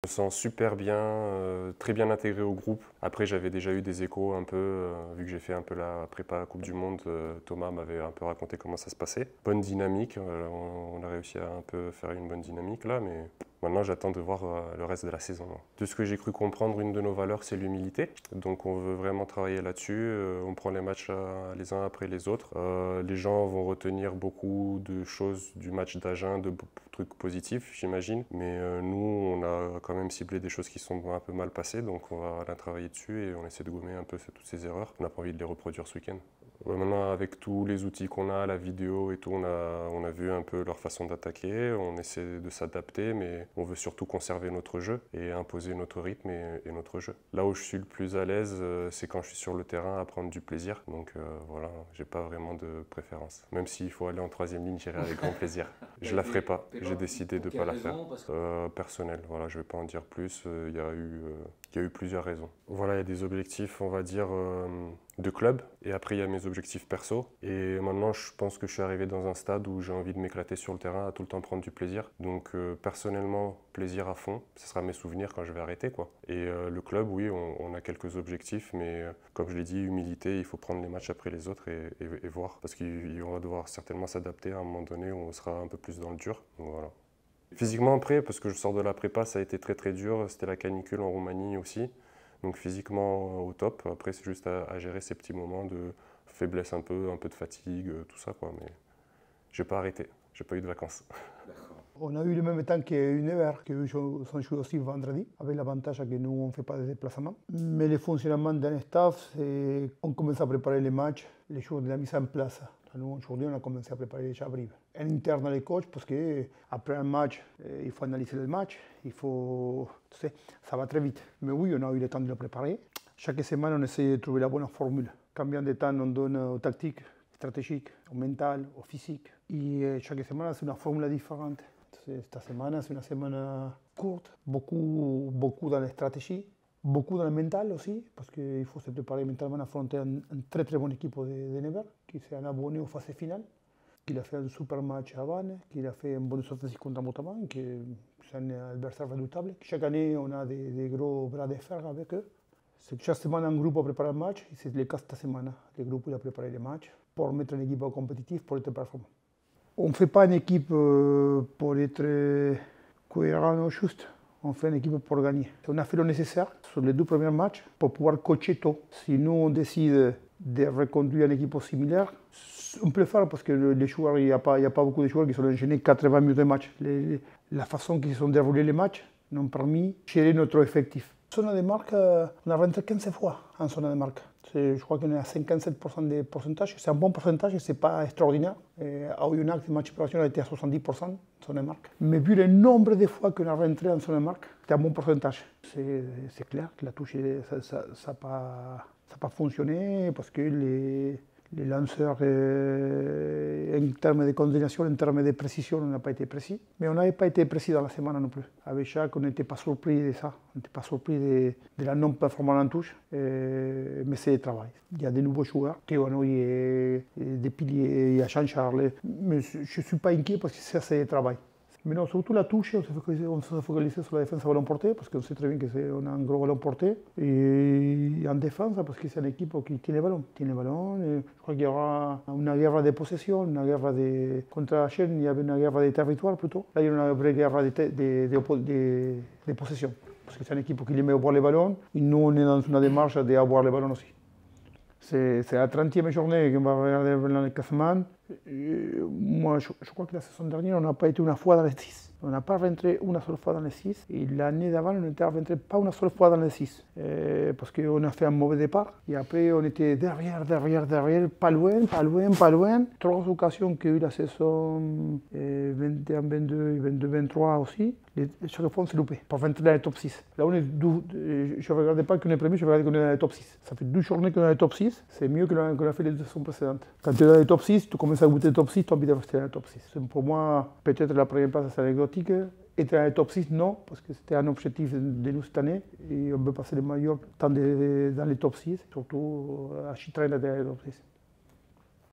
me sens super bien, très bien intégré au groupe. Après, j'avais déjà eu des échos un peu, vu que j'ai fait un peu la prépa Coupe du Monde, Thomas m'avait un peu raconté comment ça se passait. Bonne dynamique, on a réussi à un peu faire une bonne dynamique là, mais maintenant j'attends de voir le reste de la saison. De ce que j'ai cru comprendre, une de nos valeurs, c'est l'humilité. Donc on veut vraiment travailler là-dessus, on prend les matchs les uns après les autres. Les gens vont retenir beaucoup de choses du match d'Agen, de trucs positifs, j'imagine. Mais nous, on a quand même ciblé des choses qui sont un peu mal passées, donc on va travailler dessus et on essaie de gommer un peu toutes ces erreurs. On n'a pas envie de les reproduire ce week-end. Maintenant, avec tous les outils qu'on a, la vidéo et tout, on a vu un peu leur façon d'attaquer. On essaie de s'adapter, mais on veut surtout conserver notre jeu et imposer notre rythme et notre jeu. Là où je suis le plus à l'aise, c'est quand je suis sur le terrain à prendre du plaisir. Donc voilà, j'ai pas vraiment de préférence. Même s'il faut aller en troisième ligne, j'irai avec grand plaisir. Je la ferai pas. J'ai décidé de ne pas la faire. Personnel, voilà, je vais pas en dire plus. Il y a eu plusieurs raisons. Voilà, il y a des objectifs, on va dire, de club. Et après, il y a mes objectifs perso. Et maintenant, je pense que je suis arrivé dans un stade où j'ai envie de m'éclater sur le terrain, à tout le temps prendre du plaisir. Donc, personnellement, plaisir à fond. Ce sera mes souvenirs quand je vais arrêter, quoi. Et le club, oui, on a quelques objectifs. Mais comme je l'ai dit, humilité, il faut prendre les matchs après les autres et voir. Parce qu'on va devoir certainement s'adapter à un moment donné où on sera un peu plus dans le dur. Donc, voilà. Physiquement après, parce que je sors de la prépa, ça a été très très dur. C'était la canicule en Roumanie aussi. Donc physiquement au top. Après, c'est juste à gérer ces petits moments de faiblesse un peu de fatigue, tout ça, quoi. Mais j'ai pas arrêté. J'ai pas eu de vacances. On a eu le même temps qu'Univer, qu'eux sont joués aussi vendredi, avec l'avantage que nous, on ne fait pas de déplacement. Mais le fonctionnement d'un staff, c'est on commence à préparer les matchs les jours de la mise en place. Nous, aujourd'hui, on a commencé à préparer déjà avril. En interne les coachs, parce qu'après un match, il faut analyser le match, il faut... Tu sais, ça va très vite. Mais oui, on a eu le temps de le préparer. Chaque semaine, on essaie de trouver la bonne formule. Combien de temps on donne aux tactiques, stratégiques, au mental, au physique. Et chaque semaine, c'est une formule différente. Cette semaine, c'est une semaine courte, beaucoup dans la stratégie, beaucoup dans le mental aussi, parce qu'il faut se préparer mentalement à affronter une très très bonne équipe de Nevers, qui s'est abonné aux phases finales, qui a fait un super match à Vannes, qui a fait un bon offensive contre Motaman, qui est un adversaire redoutable. Chaque année, on a des gros bras de fer avec eux. Chaque semaine, un groupe a préparé un match, et c'est le cas cette semaine. Le groupe a préparé les matchs pour mettre une équipe compétitive, pour être performant. On ne fait pas une équipe pour être cohérent ou juste. On fait une équipe pour gagner. On a fait le nécessaire sur les deux premiers matchs pour pouvoir coacher tôt. Si nous, on décide de reconduire une équipe similaire, on peut le faire parce que les joueurs, il n'y a pas beaucoup de joueurs qui sont enchaînés 80 minutes de match. La façon qu'ils ont déroulé les matchs nous ont permis de gérer notre effectif. Zone de marque, on a rentré 15 fois en zone de marque. Je crois qu'on est à 57% de pourcentage. C'est un bon pourcentage, ce n'est pas extraordinaire. À Oyonnax, le match préparation a été à 70% en zone de marque. Mais vu le nombre de fois qu'on a rentré en zone de marque, c'est un bon pourcentage. C'est clair que la touche, ça n'a pas fonctionné parce que les lanceurs, en termes de coordination, en termes de précision, n'ont pas été précis. Mais on n'avait pas été précis dans la semaine non plus. Avec Jacques, on n'était pas surpris de ça. On n'était pas surpris de la non-performance en touche. Mais c'est le travail. Il y a des nouveaux joueurs, Théono et des piliers, à Jean-Charles. Mais je ne suis pas inquiet parce que ça, c'est le travail. Mais non, surtout la touche, on s'est focalisé sur la défense à ballon porté, parce qu'on sait très bien qu'on a un gros ballon porté. Et en défense, parce que c'est une équipe qui tient le ballon. Je crois qu'il y aura une guerre de possession, une guerre contre la chaîne, il y avait une guerre de territoire plutôt. Là, il y a une vraie guerre de possession. Parce que c'est une équipe qui aime avoir le ballon, et nous, on est dans une démarche d'avoir le ballon aussi. C'est la 30e journée qu'on va regarder dans le classement. Moi, je crois que la saison dernière, on n'a pas été une fois dans les 6. On n'a pas rentré une seule fois dans les 6. Et l'année d'avant, on n'était rentré pas une seule fois dans les 6. Parce qu'on a fait un mauvais départ. Et après, on était derrière, pas loin. Trois occasions qu'il y a eu la saison 21-22 et 22-23 aussi. Chaque fois, on s'est loupé pour rentrer dans le top 6. Là, je ne regardais pas qu'on est premier, je regardais qu'on est dans le top 6. Ça fait 2 journées qu'on est dans le top 6. C'est mieux qu'on a fait les deux saisons précédentes. Quand tu es dans le top 6, tu commences à goûter le top 6, tu as envie de rester dans le top 6. Pour moi, peut-être la première place, c'est anecdotique. Être dans le top 6, non, parce que c'était un objectif de nous cette année. Et on veut passer le meilleur temps dans les top 6, surtout à Chitren dans le top 6.